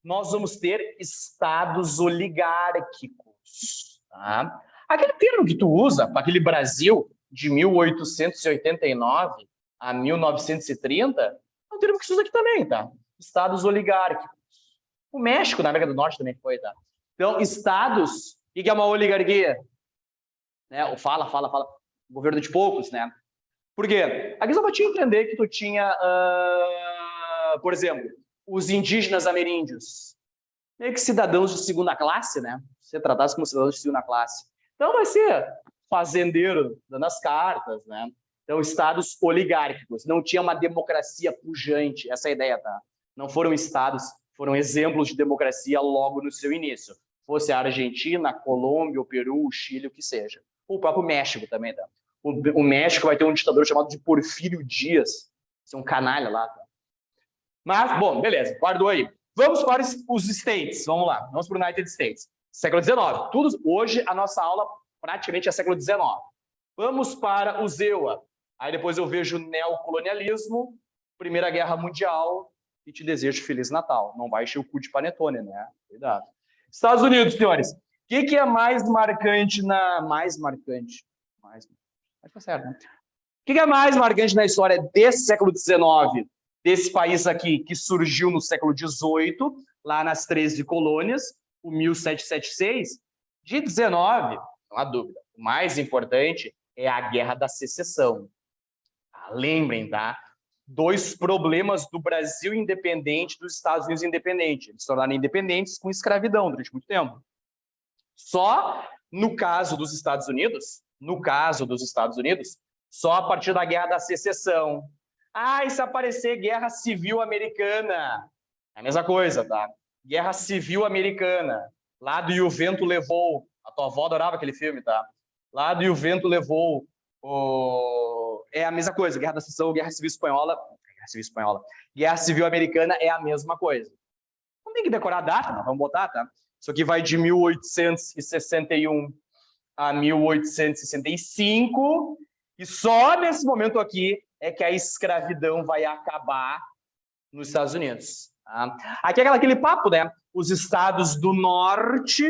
nós vamos ter estados oligárquicos, tá? Aquele termo que tu usa para aquele Brasil de 1889 a 1930 é um termo que se usa aqui também, tá? Estados oligárquicos. O México, na América do Norte, também foi, tá? Então, estados, o que é uma oligarquia? Né? Fala, governo de poucos, né? Por quê? Aqui só para te entender que tu tinha, por exemplo, os indígenas ameríndios, meio que cidadãos de segunda classe, né? Ser tratados como cidadãos de segunda classe. Então vai ser fazendeiro dando as cartas, né? Então, estados oligárquicos. Não tinha uma democracia pujante, essa é a ideia, tá? Não foram estados, foram exemplos de democracia logo no seu início. Fosse a Argentina, a Colômbia, o Peru, o Chile, o que seja. O próprio México também, tá? O México vai ter um ditador chamado de Porfírio Dias. Isso é um canalha lá, tá? Mas, bom, beleza, guardou aí. Vamos para os States, vamos lá. Vamos para o United States. Século XIX. Hoje, a nossa aula praticamente é século XIX. Vamos para o ZEUA. Aí depois eu vejo neocolonialismo, Primeira Guerra Mundial e te desejo Feliz Natal. Não vai encher o cu de panetone, né? Cuidado. Estados Unidos, senhores. O que é mais marcante Mais marcante? Acho que tá certo, né? O que é mais marcante na história desse século XIX, desse país aqui, que surgiu no século XVIII, lá nas 13 colônias, o 1776, de 19, não há dúvida. O mais importante é a Guerra da Secessão. Lembrem, tá? 2 problemas do Brasil independente, dos Estados Unidos independente. Eles se tornaram independentes com escravidão durante muito tempo. Só no caso dos Estados Unidos, só a partir da Guerra da Secessão. E se aparecer Guerra Civil Americana? É a mesma coisa, tá? Guerra Civil Americana. Lá do E o Vento Levou. A tua avó adorava aquele filme, tá? Lá do E o Vento Levou. É a mesma coisa. Guerra da Secessão, Guerra Civil Espanhola. Guerra Civil Americana é a mesma coisa. Não tem que decorar a data, mas vamos botar, tá? Isso aqui vai de 1861 a 1865. E só nesse momento aqui é que a escravidão vai acabar nos Estados Unidos. Tá? Aqui é aquele papo, né? Os estados do norte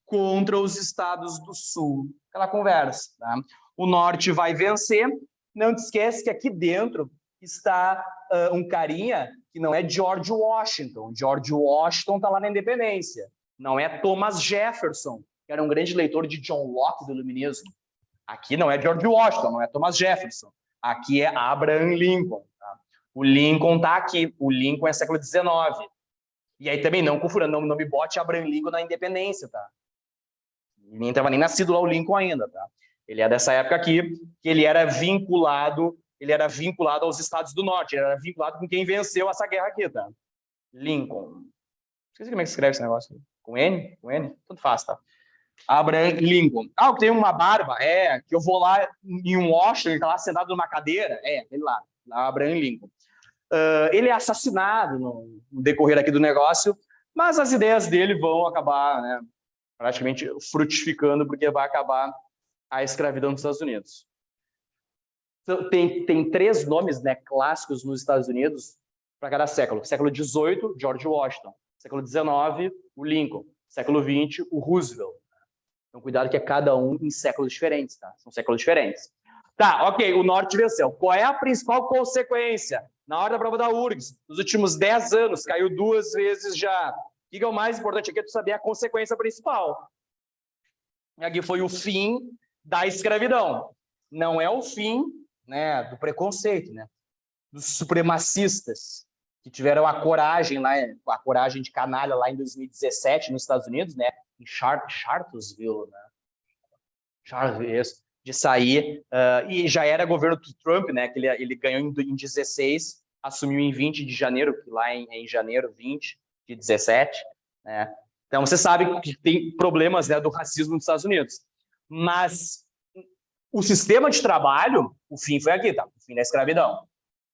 contra os estados do sul. Aquela conversa. Tá? O norte vai vencer. Não te esquece que aqui dentro está um carinha que não é George Washington. George Washington está lá na independência. Não é Thomas Jefferson, que era um grande leitor de John Locke do Iluminismo. Aqui não é George Washington, não é Thomas Jefferson. Aqui é Abraham Lincoln. Tá? O Lincoln está aqui. O Lincoln é século XIX. E aí também, não confundando, não me bote Abraham Lincoln na independência. Tá? Nem estava nem nascido lá o Lincoln ainda. Tá? Ele é dessa época aqui, que ele era vinculado aos Estados do Norte, ele era vinculado com quem venceu essa guerra aqui, tá? Lincoln. Esqueci como é que se escreve esse negócio. Com N? Com N? Tudo faz, tá? Abraham Lincoln. Que tem uma barba? Que eu vou lá em Washington, ele tá lá sentado numa cadeira? Ele lá Abraham Lincoln. Ele é assassinado no decorrer aqui do negócio, mas as ideias dele vão acabar, né, praticamente frutificando, porque vai acabar a escravidão dos Estados Unidos. Tem 3 nomes, né, clássicos nos Estados Unidos para cada século. Século XVIII, George Washington. Século XIX, o Lincoln. Século XX, o Roosevelt. Então, cuidado que é cada um em séculos diferentes, tá? São séculos diferentes. Tá, ok, o Norte venceu. Qual é a principal consequência? Na hora da prova da URGS, nos últimos 10 anos, caiu 2 vezes já. O que é o mais importante aqui é tu saber a consequência principal. E aqui foi o fim da escravidão. Não é o fim, né, do preconceito, né, dos supremacistas que tiveram a coragem de canalha lá em 2017 nos Estados Unidos, né, em Charlottesville, né, de sair, e já era governo do Trump, né, que ele ganhou em 16, assumiu em 20 de janeiro, lá em janeiro 20 de 17, né. Então você sabe que tem problemas, né, do racismo nos Estados Unidos, mas o sistema de trabalho, o fim foi aqui, tá? O fim da escravidão.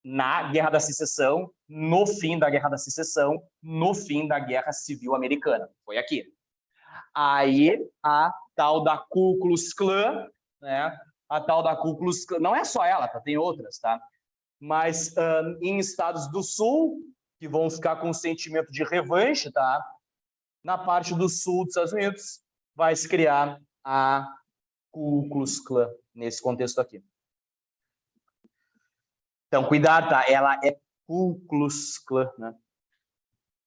Na Guerra da Secessão, no fim da Guerra da Secessão, no fim da Guerra Civil Americana. Foi aqui. Aí, a tal da Ku Klux Klan, né? A tal da Ku Klux Klan, não é só ela, tá? Tem outras, tá? Mas em estados do Sul, que vão ficar com um sentimento de revanche, tá? Na parte do Sul dos Estados Unidos, vai se criar a Ku Klux Klan, nesse contexto aqui. Então, cuidado, tá? Ela é Ku Klux Klan, né?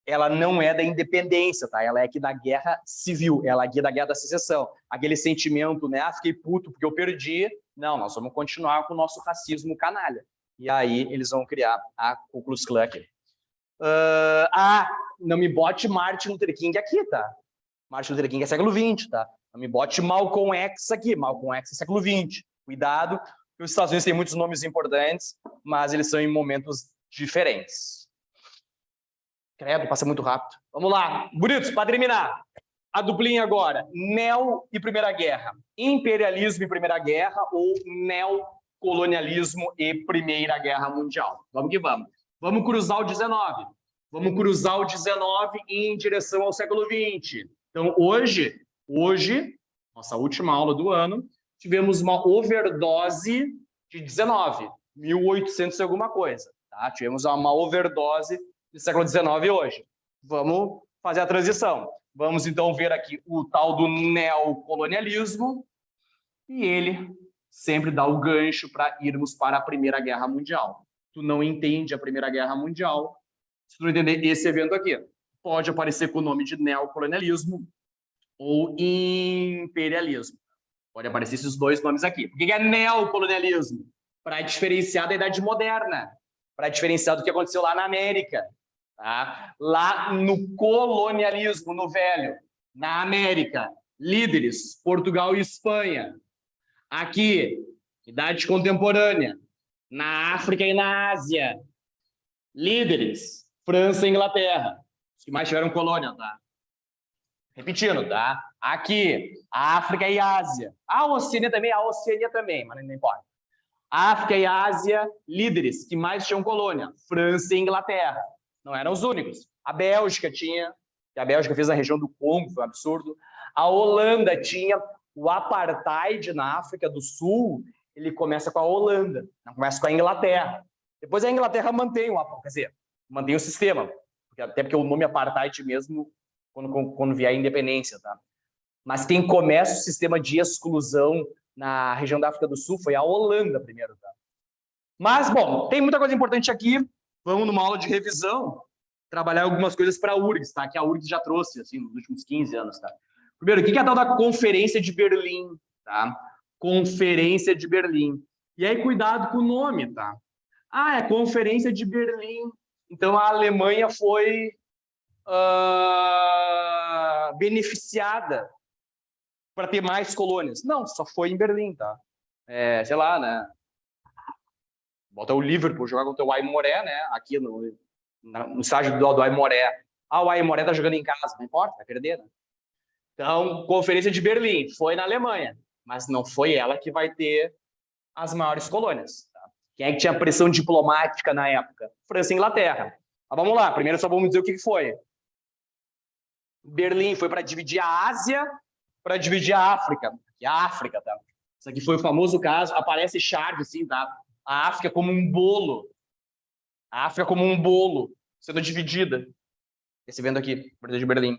Ela não é da independência, tá? Ela é aqui da Guerra Civil, ela é aqui da Guerra da Secessão. Aquele sentimento, né? Fiquei puto porque eu perdi. Não, nós vamos continuar com o nosso racismo canalha. E aí eles vão criar a Ku Klux Klan aqui. Não me bote Martin Luther King aqui, tá? Martin Luther King é século XX, tá? Não me bote Malcolm X aqui. Malcolm X é século XX. Cuidado, que os Estados Unidos têm muitos nomes importantes, mas eles são em momentos diferentes. Credo, passa muito rápido. Vamos lá. Bonitos, para terminar. A duplinha agora. Neo e Primeira Guerra. Imperialismo e Primeira Guerra ou neocolonialismo e Primeira Guerra Mundial. Vamos que vamos. Vamos cruzar o 19. Vamos cruzar o 19 em direção ao século 20. Então, hoje, nossa última aula do ano, tivemos uma overdose de 19, 1800 e alguma coisa. Tá? Tivemos uma overdose do século 19 hoje. Vamos fazer a transição. Vamos, então, ver aqui o tal do neocolonialismo e ele sempre dá o gancho para irmos para a Primeira Guerra Mundial. Tu não entende a Primeira Guerra Mundial se tu não entender esse evento aqui. Pode aparecer com o nome de neocolonialismo ou imperialismo. Pode aparecer esses 2 nomes aqui. O que é neocolonialismo? para diferenciar da Idade Moderna, para diferenciar do que aconteceu lá na América, tá? Lá no colonialismo, no Velho, na América, líderes, Portugal e Espanha. Aqui, Idade Contemporânea, na África e na Ásia, líderes, França e Inglaterra, os que mais tiveram colônia, tá? Repetindo, tá? Aqui, África e Ásia. A Oceania também, mas não importa. África e Ásia, líderes que mais tinham colônia, França e Inglaterra. Não eram os únicos. A Bélgica tinha, que a Bélgica fez na região do Congo, foi um absurdo. A Holanda tinha o apartheid na África do Sul, ele começa com a Holanda, não começa com a Inglaterra. Depois a Inglaterra mantém o sistema, até porque o nome apartheid mesmo, quando vier a independência, tá? Mas quem começa o sistema de exclusão na região da África do Sul foi a Holanda primeiro, tá? Mas, bom, tem muita coisa importante aqui. Vamos numa aula de revisão trabalhar algumas coisas para a URGS, tá? Que a URGS já trouxe, assim, nos últimos 15 anos, tá? Primeiro, o que é a tal da Conferência de Berlim, tá? Conferência de Berlim. E aí, cuidado com o nome, tá? Ah, é Conferência de Berlim. Então, a Alemanha foi beneficiada para ter mais colônias. Não, só foi em Berlim, tá? Sei lá, né? Bota o Liverpool jogar contra o Aimoré, né? Aqui no estádio do Aimoré. Ah, o Aimoré tá jogando em casa, não importa, vai perder, né? Então, Conferência de Berlim foi na Alemanha, mas não foi ela que vai ter as maiores colônias. Tá? Quem é que tinha pressão diplomática na época? França e Inglaterra. Mas vamos lá, primeiro só vamos dizer o que foi. Berlim foi para dividir a Ásia, para dividir a África. E a África, tá? Isso aqui foi o famoso caso, aparece chave, assim, tá? A África como um bolo. A África como um bolo, sendo dividida. Esse vendo aqui, de Berlim.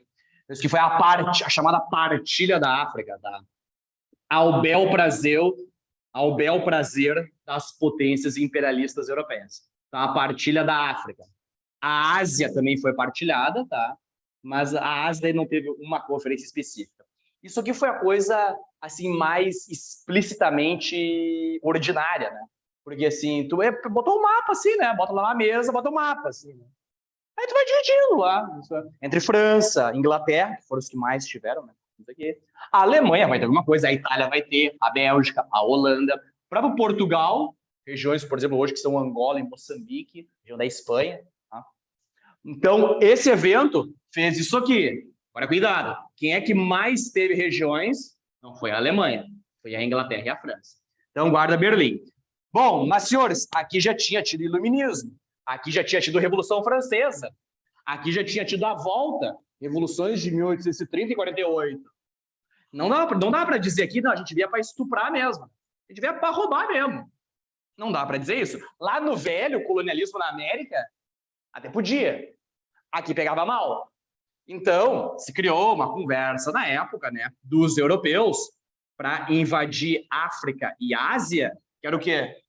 Isso que foi a chamada partilha da África, tá? Ao bel prazer das potências imperialistas europeias. Então, a partilha da África. A Ásia também foi partilhada, tá? Mas a Ásia não teve uma conferência específica. Isso aqui foi a coisa assim mais explicitamente ordinária, né? Porque assim, tu botou o mapa assim, né? Bota lá na mesa, bota o mapa assim, né? Aí tu vai dividindo lá, entre França, Inglaterra, que foram os que mais tiveram, né? A Alemanha vai ter alguma coisa, a Itália vai ter, a Bélgica, a Holanda, o próprio Portugal, regiões, por exemplo, hoje que são Angola e Moçambique, região da Espanha. Tá? Então, esse evento fez isso aqui. Agora, cuidado, quem é que mais teve regiões? Não foi a Alemanha, foi a Inglaterra e a França. Então, guarda Berlim. Bom, mas, senhores, aqui já tinha tido iluminismo. Aqui já tinha tido Revolução Francesa. Aqui já tinha tido a volta, revoluções de 1830 e 48. Não dá para dizer aqui, não, a gente via para estuprar mesmo. A gente via para roubar mesmo. Não dá para dizer isso. Lá no velho colonialismo na América, até podia. Aqui pegava mal. Então, se criou uma conversa na época, né, dos europeus para invadir África e Ásia, que era o quê?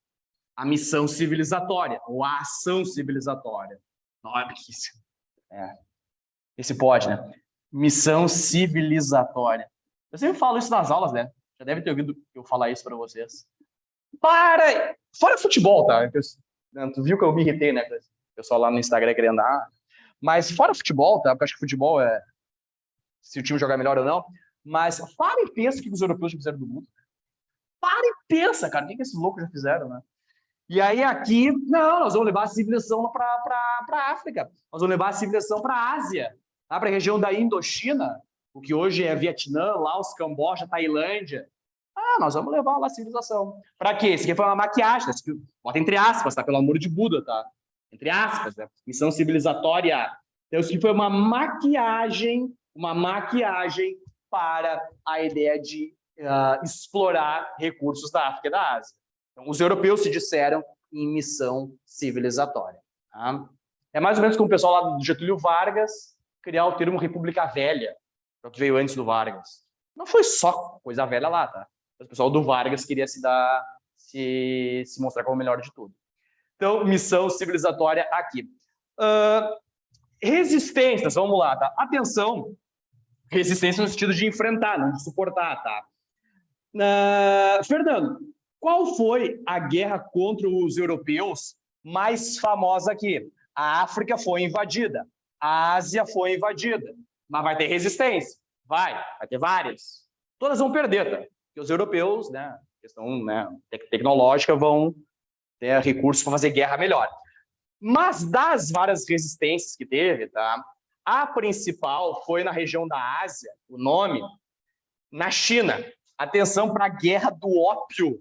A missão civilizatória, ou a ação civilizatória. Esse pode, né? Missão civilizatória. Eu sempre falo isso nas aulas, né? Já deve ter ouvido eu falar isso para vocês. Fora futebol, tá? Tu viu que eu me irritei, né? O pessoal lá no Instagram querendo andar. Mas fora futebol, tá? Porque eu acho que futebol é se o time jogar melhor ou não. Mas para e pensa o que os europeus já fizeram do mundo. Para e pensa, cara. O que esses loucos já fizeram, né? E aí aqui, não, nós vamos levar a civilização para a África, nós vamos levar a civilização para a Ásia, tá? Para a região da Indochina, o que hoje é Vietnã, Laos, Camboja, Tailândia. Nós vamos levar lá a civilização. Para quê? Isso aqui foi uma maquiagem, bota entre aspas, tá? Pelo amor de Buda, tá? Entre aspas, né? Missão civilizatória. Então isso aqui foi uma maquiagem para a ideia de explorar recursos da África e da Ásia. Então, os europeus se disseram em missão civilizatória. Tá? É mais ou menos como o pessoal lá do Getúlio Vargas criar o termo República Velha, que veio antes do Vargas. Não foi só coisa velha lá, tá? O pessoal do Vargas queria se mostrar como o melhor de tudo. Então, missão civilizatória aqui. Resistências, vamos lá, tá? Atenção, resistência no sentido de enfrentar, não de suportar, tá? Fernando, Qual foi a guerra contra os europeus mais famosa aqui? A África foi invadida, a Ásia foi invadida, mas vai ter resistência? Vai ter várias. Todas vão perder, tá? Porque os europeus, né, questão, né, tecnológica, vão ter recursos para fazer guerra melhor. Mas das várias resistências que teve, tá? A principal foi na região da Ásia, o nome, na China. Atenção para a guerra do ópio.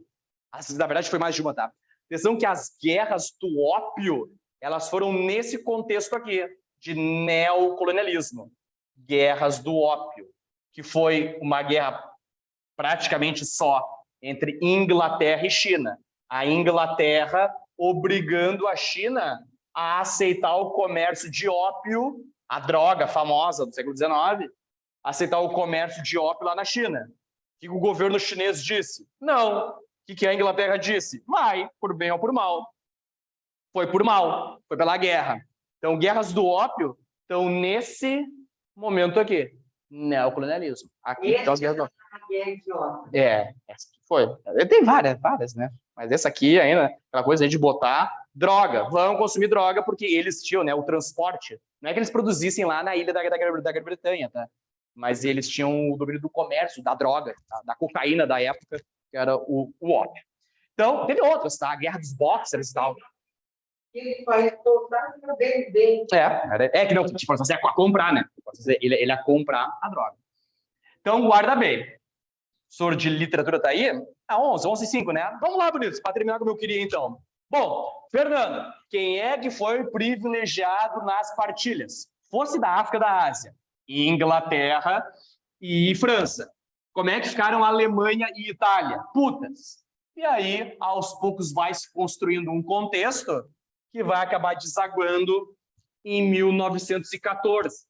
Na verdade, foi mais de uma, tá? Atenção que as guerras do ópio, elas foram nesse contexto aqui, de neocolonialismo. Guerras do ópio, que foi uma guerra praticamente só entre Inglaterra e China. A Inglaterra obrigando a China a aceitar o comércio de ópio, a droga famosa do século XIX, aceitar o comércio de ópio lá na China. O que o governo chinês disse? Não. O que a Inglaterra disse? Vai, por bem ou por mal. Foi por mal, foi pela guerra. Então, guerras do ópio estão nesse momento aqui. Neocolonialismo. Aqui estão as guerras do ópio. Essa aqui foi. Tem várias, né? Mas essa aqui ainda, aquela coisa aí de botar droga. Vão consumir droga porque eles tinham, né, o transporte. Não é que eles produzissem lá na ilha da Grã-Bretanha, tá? Mas eles tinham o domínio do comércio, da droga, tá? Da cocaína da época, que era o ópio. Então, teve outras, tá? A guerra dos boxers e tal. Ele vai comprar bem. Que não, tipo, você ia comprar, né? Ele ia comprar a droga. Então, guarda bem. Professor de literatura tá aí? 11 e 5, né? Vamos lá, bonitos, para terminar como eu queria, então. Bom, Fernando, quem é que foi privilegiado nas partilhas? Fosse da África da Ásia, Inglaterra e França. Como é que ficaram Alemanha e Itália? Putas. E aí, aos poucos, vai se construindo um contexto que vai acabar desaguando em 1914.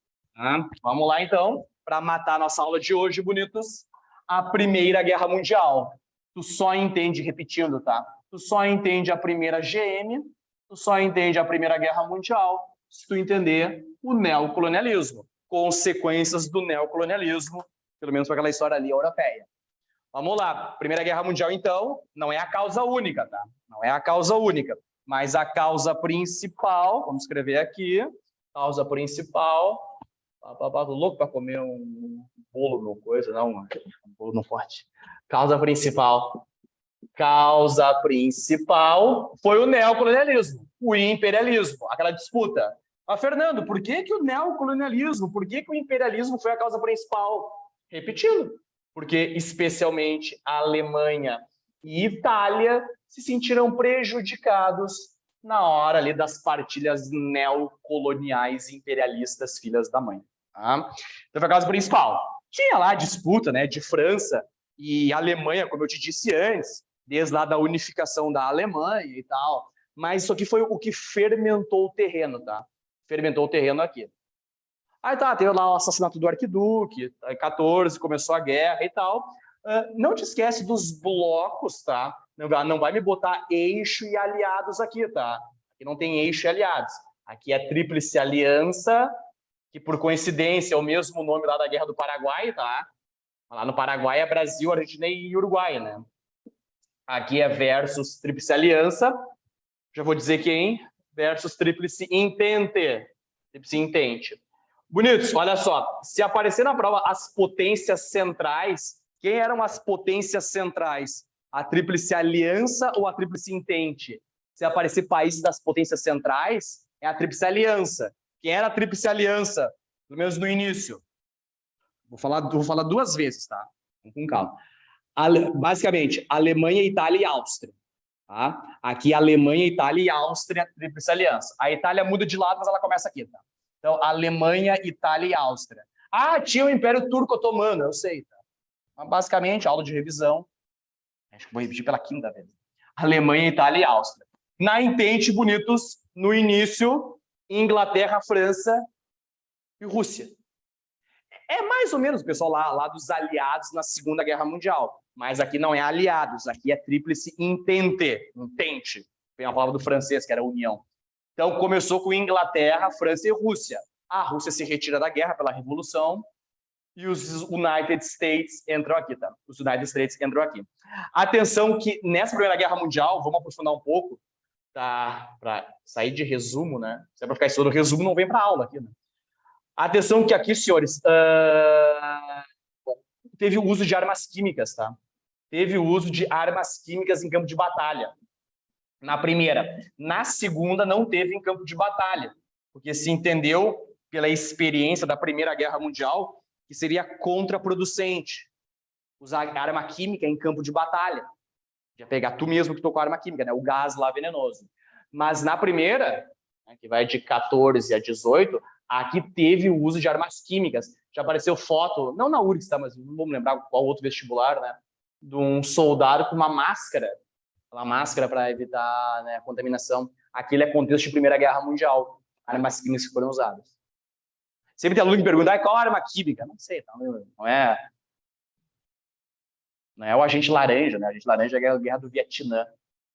Vamos lá, então, para matar nossa aula de hoje, bonitos. A Primeira Guerra Mundial. Tu só entende, repetindo, tá? Tu só entende a primeira GM, tu só entende a Primeira Guerra Mundial se tu entender o neocolonialismo, consequências do neocolonialismo, pelo menos para aquela história ali europeia. Vamos lá. Primeira Guerra Mundial, então, não é a causa única, tá? Não é a causa única, mas a causa principal, vamos escrever aqui, causa principal. Tô louco para comer um bolo no coisa, não, um bolo no forte. Causa principal foi o neocolonialismo, o imperialismo, aquela disputa. Mas, Fernando, por que o neocolonialismo, por que o imperialismo foi a causa principal? Repetindo, porque especialmente a Alemanha e Itália se sentiram prejudicados na hora ali das partilhas neocoloniais imperialistas filhas da mãe. Tá? Então foi a causa principal. Tinha lá a disputa, né, de França e Alemanha, como eu te disse antes, desde lá da unificação da Alemanha e tal, mas isso aqui foi o que fermentou o terreno, tá? Fermentou o terreno aqui. Aí tá, teve lá o assassinato do arquiduque, em 14 começou a guerra e tal. Não te esquece dos blocos, tá? Não vai me botar eixo e aliados aqui, tá? Aqui não tem eixo e aliados. Aqui é Tríplice Aliança, que por coincidência é o mesmo nome lá da Guerra do Paraguai, tá? Lá no Paraguai é Brasil, Argentina e Uruguai, né? Aqui é versus Tríplice Aliança. Já vou dizer quem. Versus Tríplice Entente. Tríplice Entente. Bonitos, olha só. Se aparecer na prova as potências centrais, quem eram as potências centrais? A Tríplice Aliança ou a Tríplice Entente? Se aparecer países das potências centrais, é a Tríplice Aliança. Quem era a Tríplice Aliança? Pelo menos no início. Vou falar duas vezes, tá? Com calma. Basicamente, Alemanha, Itália e Áustria. Tá? Aqui, Alemanha, Itália e Áustria, Tríplice Aliança. A Itália muda de lado, mas ela começa aqui, tá? Então, Alemanha, Itália e Áustria. Tinha o Império Turco-Otomano, eu sei, tá? Mas, basicamente, aula de revisão. Acho que vou repetir pela quinta vez. Alemanha, Itália e Áustria. Na Entente, bonitos, no início, Inglaterra, França e Rússia. É mais ou menos o pessoal lá dos aliados na Segunda Guerra Mundial. Mas aqui não é aliados, aqui é Tríplice Entente. Entente. Vem a palavra do francês, que era união. Então, começou com Inglaterra, França e Rússia. A Rússia se retira da guerra pela Revolução. e os United States entram aqui, tá? Os United States entram aqui. Atenção que nessa Primeira Guerra Mundial, vamos aprofundar um pouco, tá? Para sair de resumo, né? Se é para ficar estudando resumo, não vem para aula aqui, né? Atenção que aqui, senhores, teve o uso de armas químicas, tá? Teve o uso de armas químicas em campo de batalha. Na primeira. Na segunda, não teve em campo de batalha, porque se entendeu, pela experiência da Primeira Guerra Mundial, que seria contraproducente usar arma química em campo de batalha. Já pegar tu mesmo que tocou arma química, né? O gás lá venenoso. Mas na primeira, né, que vai de 14 a 18, aqui teve o uso de armas químicas. Já apareceu foto, não na URGS, tá, mas não vamos lembrar qual outro vestibular, né? De um soldado com uma máscara para evitar, né, a contaminação. Aquilo é contexto de Primeira Guerra Mundial. Armas químicas que foram usadas. Sempre tem aluno que pergunta, qual arma química? Não sei, não é o agente laranja, né? O agente laranja é a guerra do Vietnã.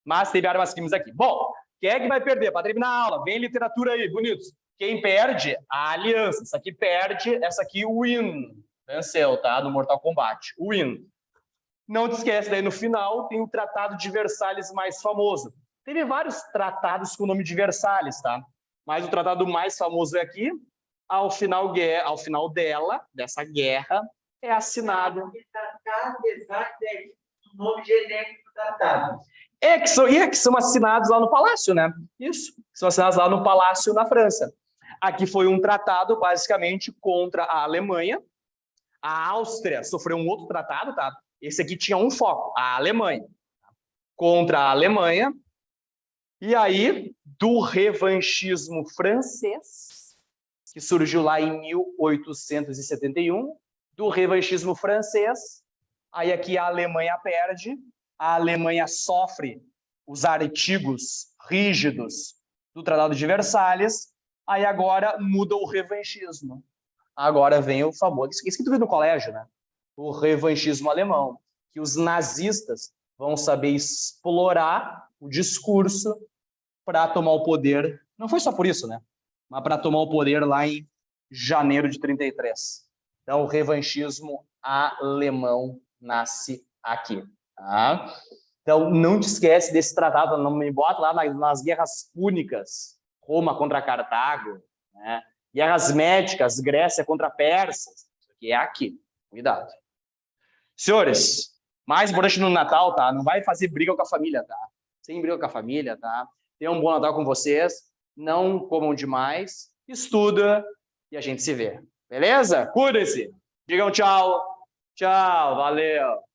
Mas teve armas químicas aqui. Bom, quem é que vai perder? Para terminar a aula, vem literatura aí, bonitos. Quem perde? A aliança. Essa aqui perde, essa aqui win. Venceu, tá? No Mortal Kombat. Win. Não te esquece, daí no final tem o Tratado de Versalhes mais famoso. Teve vários tratados com o nome de Versalhes, tá? Mas o tratado mais famoso é aqui. Ao final dessa guerra, é assinado. O nome genérico do tratado. Que são assinados lá no Palácio, né? Isso. São assinados lá no Palácio, na França. Aqui foi um tratado, basicamente, contra a Alemanha. A Áustria sofreu um outro tratado, tá? Esse aqui tinha um foco, a Alemanha. Contra a Alemanha. E aí, do revanchismo francês, que surgiu lá em 1871, do revanchismo francês, aí aqui a Alemanha perde, a Alemanha sofre os artigos rígidos do Tratado de Versalhes, aí agora muda o revanchismo. Agora vem o famoso, isso que tu viu no colégio, né? O revanchismo alemão, que os nazistas vão saber explorar o discurso para tomar o poder. Não foi só por isso, né? Mas para tomar o poder lá em janeiro de 33. Então, o revanchismo alemão nasce aqui. Tá? Então, não te esquece desse tratado, não me bota lá nas guerras púnicas, Roma contra Cartago, né? Guerras médicas, Grécia contra Persas. Isso aqui é aqui. Cuidado. Senhores, mais importante no Natal, tá? Não vai fazer briga com a família, tá? Sem briga com a família, tá? Tenham um bom Natal com vocês. Não comam demais. Estuda e a gente se vê. Beleza? Cuidem-se. Digam tchau. Tchau. Valeu.